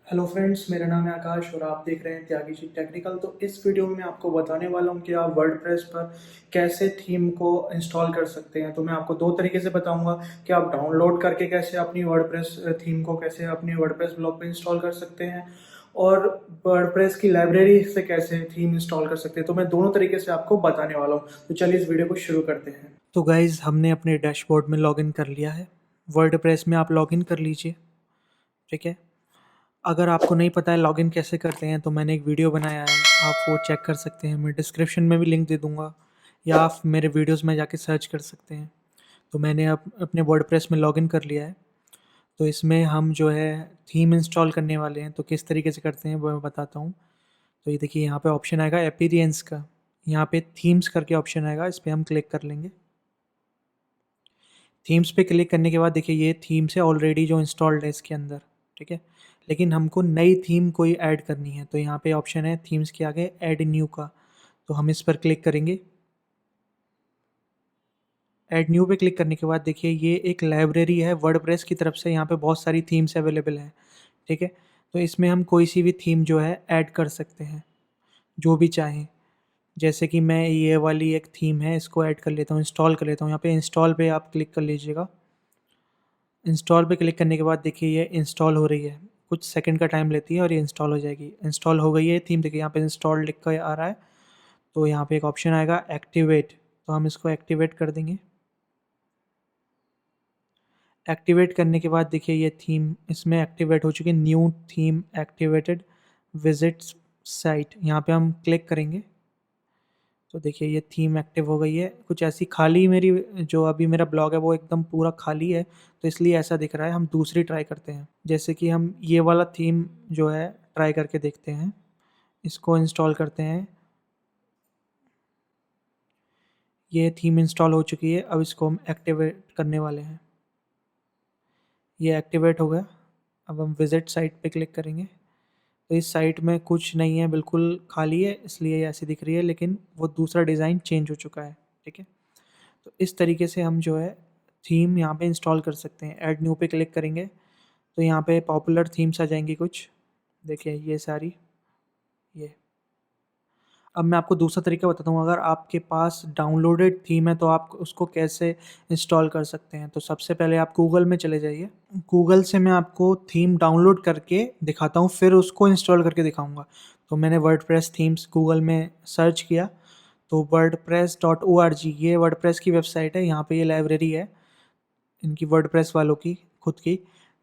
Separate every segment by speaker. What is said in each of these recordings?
Speaker 1: Hello friends, मेरा नाम है आकाश और आप देख रहे हैं त्यागी जी टेक्निकल। तो इस वीडियो में मैं आपको बताने वाला हूं कि आप वर्डप्रेस पर कैसे थीम को इंस्टॉल कर सकते हैं। तो मैं आपको दो तरीके से बताऊंगा कि आप डाउनलोड करके कैसे अपनी वर्डप्रेस थीम को कैसे अपनी वर्डप्रेस ब्लॉग पे इंस्टॉल कर सकते हैं और वर्डप्रेस की लाइब्रेरी से कैसे थीम इंस्टॉल कर सकते हैं। तो मैं दोनों तरीके से आपको बताने वाला हूँ। तो चलिए इस वीडियो को शुरू करते हैं। तो गाइज, हमने अपने डैशबोर्ड में लॉगिन कर लिया है। वर्डप्रेस में आप लॉगिन कर लीजिए, ठीक है। अगर आपको नहीं पता है लॉगिन कैसे करते हैं तो मैंने एक वीडियो बनाया है, आप वो चेक कर सकते हैं। मैं डिस्क्रिप्शन में भी लिंक दे दूँगा या आप मेरे वीडियोस में जाके सर्च कर सकते हैं। तो मैंने अपने वर्डप्रेस में लॉगिन कर लिया है। तो इसमें हम जो है थीम इंस्टॉल करने वाले हैं। तो किस तरीके से करते हैं वो मैं बताता हूँ। तो ये देखिए, यहाँ पे ऑप्शन आएगा अपीयरेंस का, यहाँ पे थीम्स करके ऑप्शन आएगा, इस पर हम क्लिक कर लेंगे। थीम्स पे क्लिक करने के बाद देखिए ये थीम्स है ऑलरेडी जो इंस्टॉल्ड है इसके अंदर, ठीक है। लेकिन हमको नई थीम कोई ऐड करनी है तो यहाँ पे ऑप्शन है थीम्स के आगे ऐड न्यू का। तो हम इस पर क्लिक करेंगे। ऐड न्यू पे क्लिक करने के बाद देखिए ये एक लाइब्रेरी है वर्डप्रेस की तरफ से, यहाँ पे बहुत सारी थीम्स अवेलेबल हैं, ठीक है। तो इसमें हम कोई सी भी थीम जो है ऐड कर सकते हैं, जो भी चाहें। जैसे कि मैं ये वाली एक थीम है, इसको ऐड कर लेता हूँ, इंस्टॉल कर लेता हूँ। यहाँ पे इंस्टॉल पे आप क्लिक कर लीजिएगा। इंस्टॉल पे क्लिक करने के बाद देखिए ये इंस्टॉल हो रही है, कुछ सेकंड का टाइम लेती है और ये इंस्टॉल हो जाएगी। इंस्टॉल हो गई है थीम, देखिए यहाँ पे इंस्टॉल लिख कर आ रहा है। तो यहाँ पे एक ऑप्शन आएगा एक्टिवेट, तो हम इसको एक्टिवेट कर देंगे। एक्टिवेट करने के बाद देखिए ये थीम इसमें एक्टिवेट हो चुकी है, new theme activated, visit site, यहाँ पे हम क्लिक करेंगे। तो देखिए ये थीम एक्टिव हो गई है। कुछ ऐसी खाली मेरी जो अभी मेरा ब्लॉग है वो एकदम पूरा खाली है, तो इसलिए ऐसा दिख रहा है। हम दूसरी ट्राई करते हैं, जैसे कि हम ये वाला थीम जो है ट्राई करके देखते हैं। इसको इंस्टॉल करते हैं। ये थीम इंस्टॉल हो चुकी है, अब इसको हम एक्टिवेट करने वाले हैं। ये एक्टिवेट हो गया। अब हम विजिट साइट पे क्लिक करेंगे। तो इस साइट में कुछ नहीं है, बिल्कुल खाली है, इसलिए ये ऐसी दिख रही है, लेकिन वो दूसरा डिज़ाइन चेंज हो चुका है, ठीक है। तो इस तरीके से हम जो है थीम यहाँ पे इंस्टॉल कर सकते हैं। ऐड न्यू पे क्लिक करेंगे तो यहाँ पे पॉपुलर थीम्स आ जाएंगी कुछ, देखिए ये सारी। ये अब मैं आपको दूसरा तरीका बताता हूँ। अगर आपके पास डाउनलोडेड थीम है तो आप उसको कैसे इंस्टॉल कर सकते हैं। तो सबसे पहले आप गूगल में चले जाइए। गूगल से मैं आपको थीम डाउनलोड करके दिखाता हूँ, फिर उसको इंस्टॉल करके दिखाऊंगा। तो मैंने वर्डप्रेस थीम्स गूगल में सर्च किया, तो wordpress.org ये वर्डप्रेस की वेबसाइट है। यहाँ पे ये लाइब्रेरी है इनकी, वर्डप्रेस वालों की खुद की।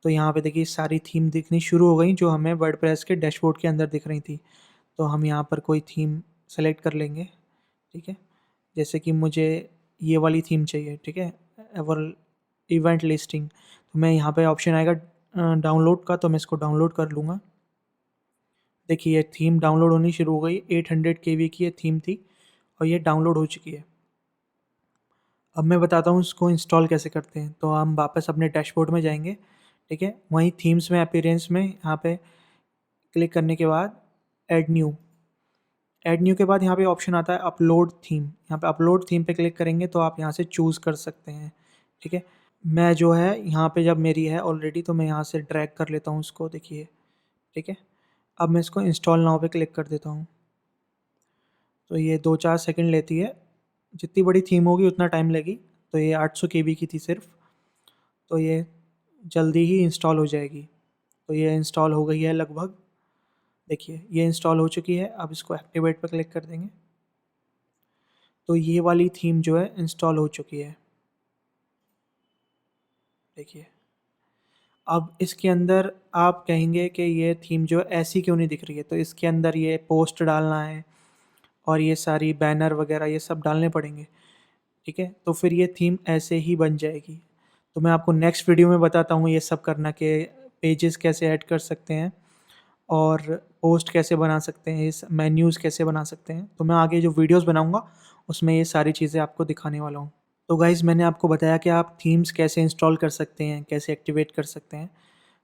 Speaker 1: तो यहाँ पे देखिए सारी थीम दिखनी शुरू हो गई जो हमें वर्डप्रेस के डैशबोर्ड के अंदर दिख रही थी। तो हम यहाँ पर कोई थीम सेलेक्ट कर लेंगे, ठीक है। जैसे कि मुझे ये वाली थीम चाहिए, ठीक है, एवर इवेंट लिस्टिंग। तो मैं यहाँ पे ऑप्शन आएगा डाउनलोड का, तो मैं इसको डाउनलोड कर लूँगा। देखिए ये थीम डाउनलोड होनी शुरू हो गई। 800 KB की ये थीम थी और ये डाउनलोड हो चुकी है। अब मैं बताता हूँ इसको इंस्टॉल कैसे करते हैं। तो हम वापस अपने डैशबोर्ड में जाएंगे, ठीक है। वहीं थीम्स में अपीयरेंस में यहाँ पे क्लिक करने के बाद ऐड न्यू, ऐड न्यू के बाद यहाँ पे ऑप्शन आता है अपलोड थीम। यहाँ पे अपलोड थीम पे क्लिक करेंगे तो आप यहाँ से चूज़ कर सकते हैं, ठीक है। मैं जो है यहाँ पे जब मेरी है ऑलरेडी, तो मैं यहाँ से ड्रैग कर लेता हूँ इसको, देखिए, ठीक है। अब मैं इसको इंस्टॉल नाउ पे क्लिक कर देता हूँ। तो ये 2-4 सेकंड लेती है, जितनी बड़ी थीम होगी उतना टाइम लेगी। तो ये 800 KB की थी सिर्फ, तो ये जल्दी ही इंस्टॉल हो जाएगी। तो ये इंस्टॉल हो गई है लगभग, देखिए ये इंस्टॉल हो चुकी है। अब इसको एक्टिवेट पर क्लिक कर देंगे तो ये वाली थीम जो है इंस्टॉल हो चुकी है, देखिए। अब इसके अंदर आप कहेंगे कि ये थीम जो है ऐसी क्यों नहीं दिख रही है, तो इसके अंदर ये पोस्ट डालना है और ये सारी बैनर वगैरह ये सब डालने पड़ेंगे, ठीक है। तो फिर ये थीम ऐसे ही बन जाएगी। तो मैं आपको नेक्स्ट वीडियो में बताता हूँ ये सब करना, कि पेजेस कैसे ऐड कर सकते हैं और पोस्ट कैसे बना सकते हैं, इस मेन्यूज़ कैसे बना सकते हैं। तो मैं आगे जो वीडियोस बनाऊंगा उसमें ये सारी चीज़ें आपको दिखाने वाला हूँ। तो गाइज़, मैंने आपको बताया कि आप थीम्स कैसे इंस्टॉल कर सकते हैं, कैसे एक्टिवेट कर सकते हैं।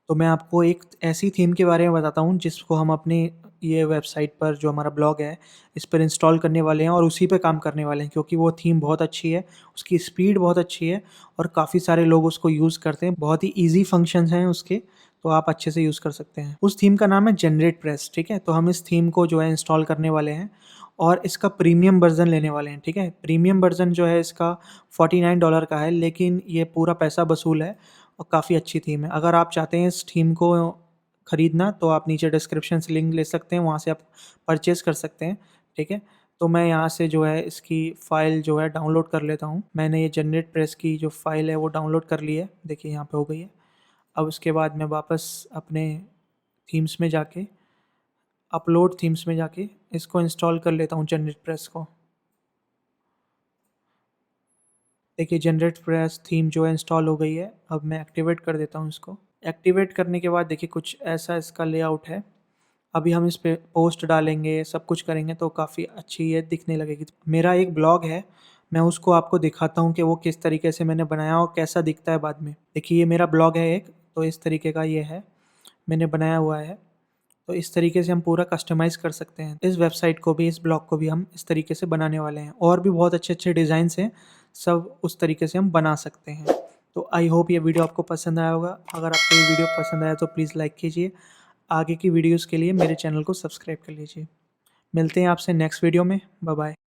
Speaker 1: तो मैं आपको एक ऐसी थीम के बारे में बताता हूँ जिसको हम अपनी ये वेबसाइट पर, जो हमारा ब्लॉग है, इस पर इंस्टॉल करने वाले हैं और उसी पे काम करने वाले हैं, क्योंकि वो थीम बहुत अच्छी है, उसकी स्पीड बहुत अच्छी है और काफ़ी सारे लोग उसको यूज़ करते हैं। बहुत ही ईजी फंक्शंस हैं उसके। तो आप अच्छे से यूज़ कर सकते हैं। उस थीम का नाम है जनरेट प्रेस, ठीक है? तो हम इस थीम को जो है इंस्टॉल करने वाले हैं और इसका प्रीमियम वर्ज़न लेने वाले हैं, ठीक है? प्रीमियम वर्ज़न जो है इसका $49 का है, लेकिन ये पूरा पैसा वसूल है और काफ़ी अच्छी थीम है। अगर आप चाहते हैं इस थीम को खरीदना तो आप नीचे डिस्क्रिप्शन से लिंक ले सकते हैं, वहाँ से आप परचेज़ कर सकते हैं, ठीक है? तो मैं यहाँ से जो है इसकी फ़ाइल जो है डाउनलोड कर लेता हूँ। मैंने ये जनरेट प्रेस की जो फ़ाइल है वो डाउनलोड कर ली है, देखिए यहाँ पे हो गई है। अब उसके बाद मैं वापस अपने थीम्स में जाके अपलोड थीम्स में जाके इसको इंस्टॉल कर लेता हूँ जनरेट प्रेस को। देखिए जनरेट प्रेस थीम जो है इंस्टॉल हो गई है। अब मैं एक्टिवेट कर देता हूँ इसको। एक्टिवेट करने के बाद देखिए कुछ ऐसा इसका लेआउट है। अभी हम इस पे पोस्ट डालेंगे, सब कुछ करेंगे तो काफ़ी अच्छी ये दिखने लगेगी। मेरा एक ब्लॉग है, मैं उसको आपको दिखाता हूँ कि वो किस तरीके से मैंने बनाया और कैसा दिखता है बाद में। देखिए ये मेरा ब्लॉग है एक, तो इस तरीके का ये है, मैंने बनाया हुआ है। तो इस तरीके से हम पूरा कस्टमाइज़ कर सकते हैं। इस वेबसाइट को भी, इस ब्लॉग को भी हम इस तरीके से बनाने वाले हैं और भी बहुत अच्छे-अच्छे डिज़ाइंस हैं, सब उस तरीके से हम बना सकते हैं। तो आई होप ये वीडियो आपको पसंद आया होगा। अगर आपको ये वीडियो पसंद आया तो प्लीज़ लाइक कीजिए। आगे की वीडियोज़ के लिए मेरे चैनल को सब्सक्राइब कर लीजिए। मिलते हैं आपसे नेक्स्ट वीडियो में। Bye bye.